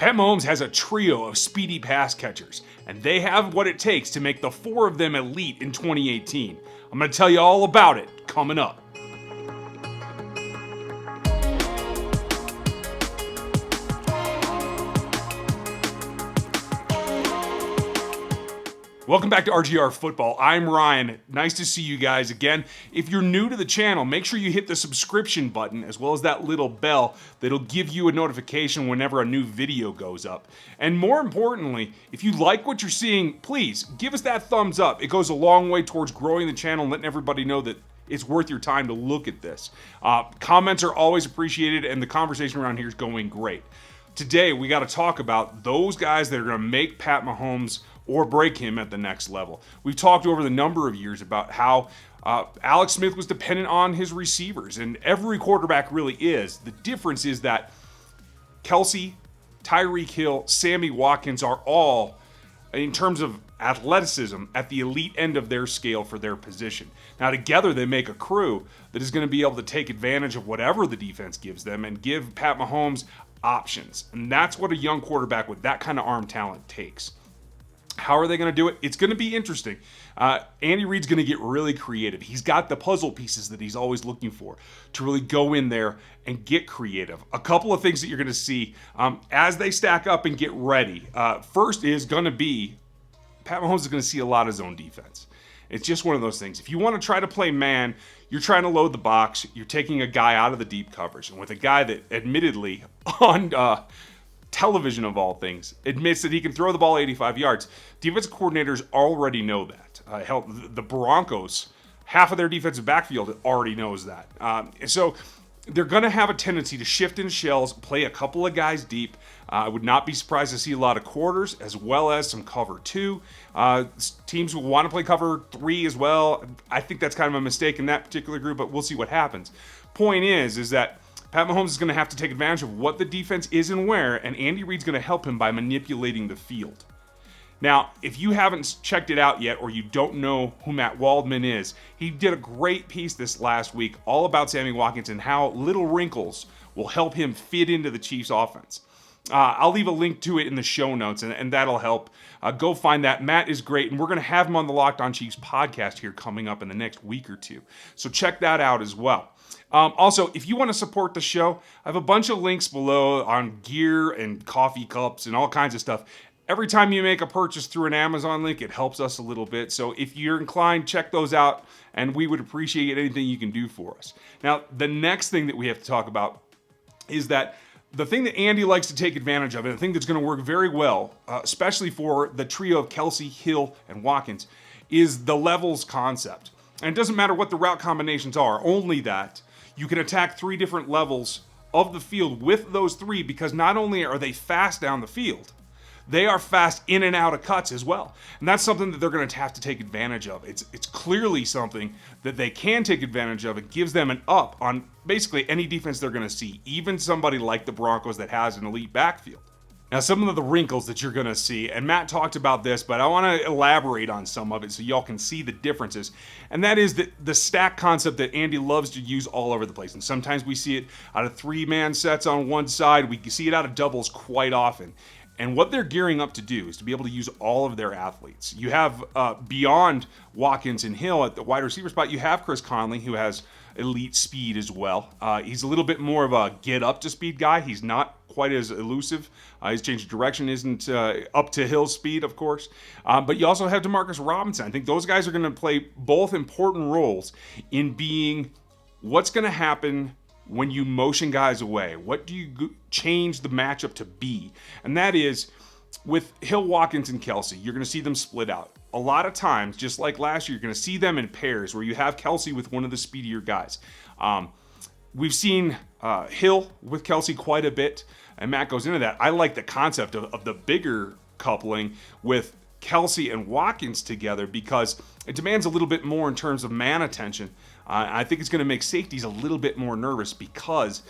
Pat Mahomes has a trio of speedy pass catchers, and they have what it takes to make the four of them elite in 2018. I'm going to tell you all about it coming up. Welcome back to RGR Football. I'm Ryan. Nice to see you guys again. If you're new to the channel, make sure you hit the subscription button as well as that little bell that'll give you a notification whenever a new video goes up. And more importantly, if you like what you're seeing, please give us that thumbs up. It goes a long way towards growing the channel and letting everybody know that it's worth your time to look at this. Comments are always appreciated, and the conversation around here is going great. Today, we got to talk about those guys that are going to make Pat Mahomes or break him at the next level. We've talked over the number of years about how Alex Smith was dependent on his receivers, and every quarterback really is. The difference is that Kelce, Tyreek Hill, Sammy Watkins are all, in terms of athleticism, at the elite end of their scale for their position. Now together they make a crew that is going to be able to take advantage of whatever the defense gives them and give Pat Mahomes options. And that's what a young quarterback with that kind of arm talent takes. How are they going to do it? It's going to be interesting. Andy Reid's going to get really creative. He's got the puzzle pieces that he's always looking for to really go in there and get creative. A couple of things that you're going to see as they stack up and get ready. First is going to be Pat Mahomes is going to see a lot of zone defense. It's just one of those things. If you want to try to play man, you're trying to load the box. You're taking a guy out of the deep coverage. And with a guy that admittedly on television of all things admits that he can throw the ball 85 yards. Defensive coordinators already know that. Hell, the Broncos, half of their defensive backfield already knows that. So they're going to have a tendency to shift in shells, play a couple of guys deep. I would not be surprised to see a lot of quarters as well as some cover 2. Teams will want to play cover 3 as well. I think that's kind of a mistake in that particular group, but we'll see what happens. Point is that Pat Mahomes is going to have to take advantage of what the defense is and where, and Andy Reid's going to help him by manipulating the field. Now, if you haven't checked it out yet or you don't know who Matt Waldman is, he did a great piece this last week all about Sammy Watkins and how little wrinkles will help him fit into the Chiefs offense. I'll leave a link to it in the show notes, and that'll help. Go find that. Matt is great, and we're going to have him on the Locked On Chiefs podcast here coming up in the next week or two. So check that out as well. Also, if you want to support the show, I have a bunch of links below on gear and coffee cups and all kinds of stuff. Every time you make a purchase through an Amazon link, it helps us a little bit. So if you're inclined, check those out, and we would appreciate anything you can do for us. Now, the next thing that we have to talk about is that the thing that Andy likes to take advantage of, and the thing that's going to work very well, especially for the trio of Kelce, Hill, and Watkins, is the levels concept. And it doesn't matter what the route combinations are, only that you can attack 3 different levels of the field with those 3, because not only are they fast down the field, they are fast in and out of cuts as well. And that's something that they're going to have to take advantage of. It's clearly something that they can take advantage of. It gives them an up on basically any defense they're going to see, even somebody like the Broncos that has an elite backfield. Now, some of the wrinkles that you're going to see, and Matt talked about this, but I want to elaborate on some of it so y'all can see the differences. And that is the stack concept that Andy loves to use all over the place. And sometimes we see it out of 3-man sets on one side. We see it out of doubles quite often. And what they're gearing up to do is to be able to use all of their athletes. You have, beyond Watkins and Hill at the wide receiver spot, you have Chris Conley, who has elite speed as well. He's a little bit more of a get-up-to-speed guy. He's not quite as elusive. His change of direction isn't up to Hill's speed, of course. But you also have DeMarcus Robinson. I think those guys are going to play both important roles in being what's going to happen when you motion guys away. What do you change the matchup to be? And that is, with Hill, Watkins, and Kelce, you're going to see them split out. A lot of times, just like last year, you're going to see them in pairs where you have Kelce with one of the speedier guys. We've seen Hill with Kelce quite a bit, and Matt goes into that. I like the concept of the bigger coupling with Kelce and Watkins together because it demands a little bit more in terms of man attention. I think it's going to make safeties a little bit more nervous because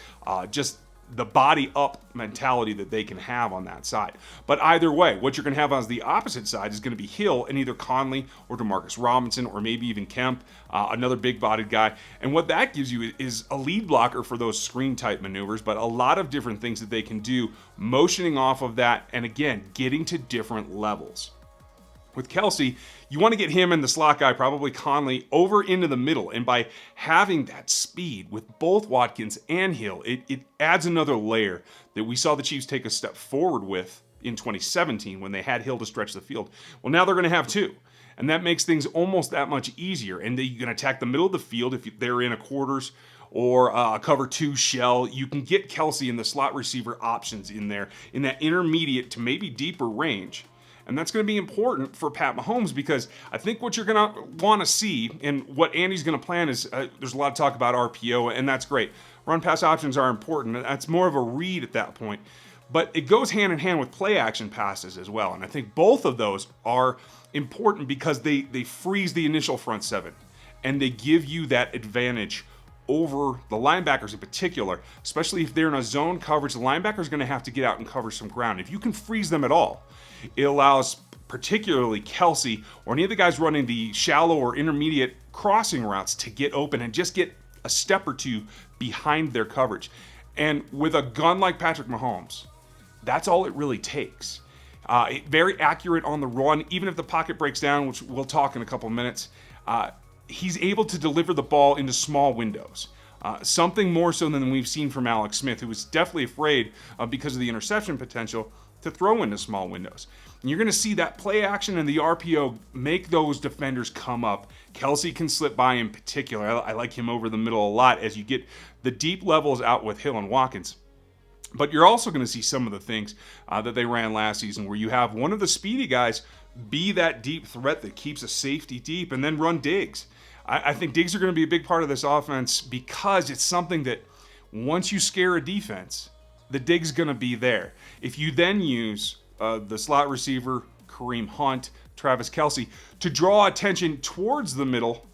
just the body up mentality that they can have on that side. But either way, what you're going to have on the opposite side is going to be Hill and either Conley or DeMarcus Robinson or maybe even Kemp, another big-bodied guy. And what that gives you is a lead blocker for those screen-type maneuvers, but a lot of different things that they can do, motioning off of that, and again, getting to different levels. With Kelce, you want to get him and the slot guy, probably Conley, over into the middle. And by having that speed with both Watkins and Hill, it adds another layer that we saw the Chiefs take a step forward with in 2017 when they had Hill to stretch the field. Well, now they're going to have two. And that makes things almost that much easier. And you can attack the middle of the field if they're in a quarters or a cover two shell. You can get Kelce and the slot receiver options in there in that intermediate to maybe deeper range. And that's going to be important for Pat Mahomes because I think what you're going to want to see and what Andy's going to plan is there's a lot of talk about RPO, and that's great. Run-pass options are important. That's more of a read at that point. But it goes hand in hand with play-action passes as well. And I think both of those are important because they freeze the initial front seven, and they give you that advantage over the linebackers in particular, especially if they're in a zone coverage. The linebacker's going to have to get out and cover some ground. If you can freeze them at all, it allows particularly Kelce or any of the guys running the shallow or intermediate crossing routes to get open and just get a step or two behind their coverage. And with a gun like Patric Mahomes, that's all it really takes. Very accurate on the run, even if the pocket breaks down, which we'll talk in a couple minutes. He's able to deliver the ball into small windows. Something more so than we've seen from Alex Smith, who was definitely afraid because of the interception potential to throw into small windows. And you're going to see that play action and the RPO make those defenders come up. Kelce can slip by in particular. I like him over the middle a lot as you get the deep levels out with Hill and Watkins. But you're also going to see some of the things that they ran last season where you have one of the speedy guys be that deep threat that keeps a safety deep and then run digs. I think digs are going to be a big part of this offense because it's something that once you scare a defense, the dig's going to be there. If you then use the slot receiver, Kareem Hunt, Travis Kelce, to draw attention towards the middle,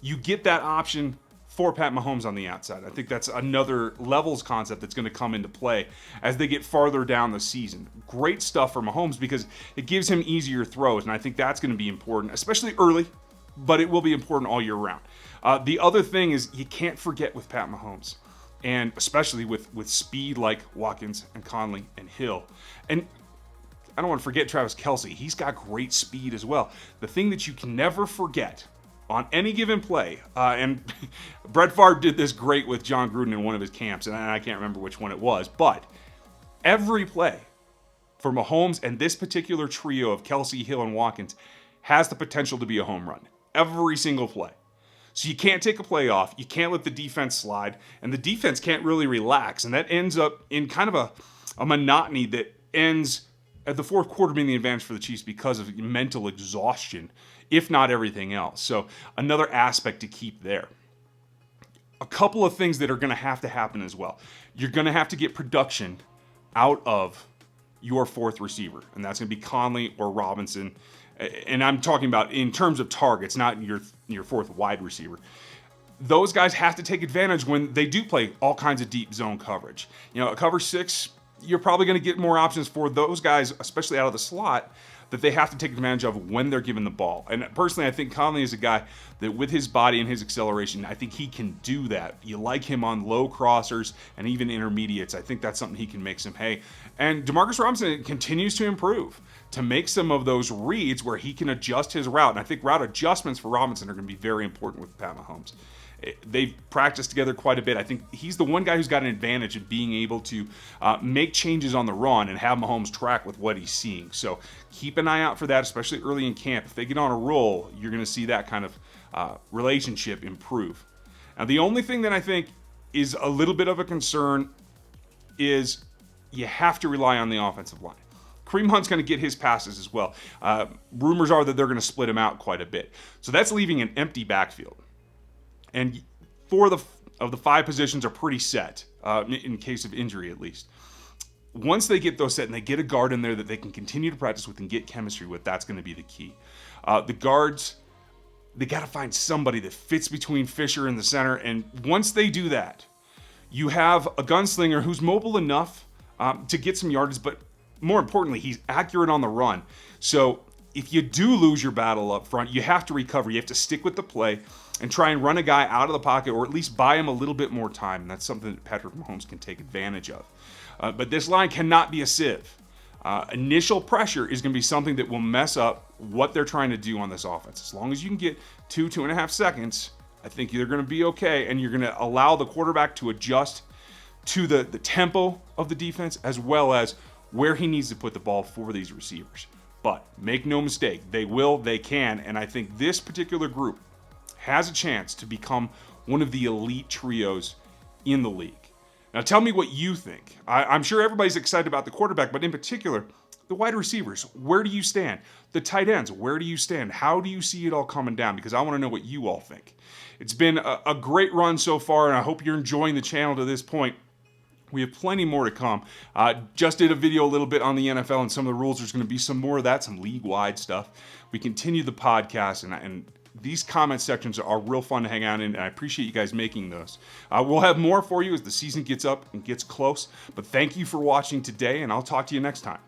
you get that option for Pat Mahomes on the outside. I think that's another levels concept that's going to come into play as they get farther down the season. Great stuff for Mahomes because it gives him easier throws, and I think that's going to be important, especially early, but it will be important all year round. The other thing is you can't forget with Pat Mahomes, and especially with speed like Watkins and Conley and Hill. And I don't want to forget Travis Kelce. He's got great speed as well. The thing that you can never forget on any given play, and Brett Favre did this great with John Gruden in one of his camps, and I can't remember which one it was, but every play for Mahomes and this particular trio of Kelce, Hill, and Watkins has the potential to be a home run. Every single play. So you can't take a play off, you can't let the defense slide, and the defense can't really relax, and that ends up in kind of a monotony that ends at the fourth quarter being the advantage for the Chiefs because of mental exhaustion, if not everything else. So another aspect to keep there. A couple of things that are going to happen as well. You're going to have to get production out of your fourth receiver, and that's going to be Conley or Robinson. And I'm talking about in terms of targets, not your fourth wide receiver. Those guys have to take advantage when they do play all kinds of deep zone coverage. You know, a cover six, you're probably going to get more options for those guys, especially out of the slot, that they have to take advantage of when they're given the ball. And personally, I think Conley is a guy that with his body and his acceleration, I think he can do that. You like him on low crossers and even intermediates. I think that's something he can make some hay. And DeMarcus Robinson continues to improve to make some of those reads where he can adjust his route. And I think route adjustments for Robinson are going to be very important with Pat Mahomes. They've practiced together quite a bit. I think he's the one guy who's got an advantage of being able to make changes on the run and have Mahomes track with what he's seeing. So keep an eye out for that, especially early in camp. If they get on a roll, you're going to see that kind of relationship improve. Now, the only thing that I think is a little bit of a concern is you have to rely on the offensive line. Kareem Hunt's going to get his passes as well. Rumors are that they're going to split him out quite a bit. So that's leaving an empty backfield. And four of the five positions are pretty set, in case of injury at least. Once they get those set and they get a guard in there that they can continue to practice with and get chemistry with, that's going to be the key. The guards, they got to find somebody that fits between Fisher and the center. And once they do that, You have a gunslinger who's mobile enough to get some yardage, but more importantly, he's accurate on the run. So if you do lose your battle up front, you have to recover. You have to stick with the play and try and run a guy out of the pocket, or at least buy him a little bit more time. And that's something that Patric Mahomes can take advantage of. But this line cannot be a sieve. Initial pressure is going to be something that will mess up what they're trying to do on this offense. As long as you can get 2.5 seconds, I think you're going to be okay, and you're going to allow the quarterback to adjust to the tempo of the defense, as well as where he needs to put the ball for these receivers. But make no mistake, they will, they can, and I think this particular group has a chance to become one of the elite trios in the league. Now tell me what you think. I'm sure everybody's excited about the quarterback, but in particular, the wide receivers. Where do you stand? The tight ends, where do you stand? How do you see it all coming down? Because I want to know what you all think. It's been a great run so far, and I hope you're enjoying the channel to this point. We have plenty more to come. Just did a video a little bit on the NFL and some of the rules. There's going to be some more of that, some league-wide stuff. We continue the podcast, and these comment sections are real fun to hang out in, and I appreciate you guys making those. We'll have more for you as the season gets up and gets close. But thank you for watching today, and I'll talk to you next time.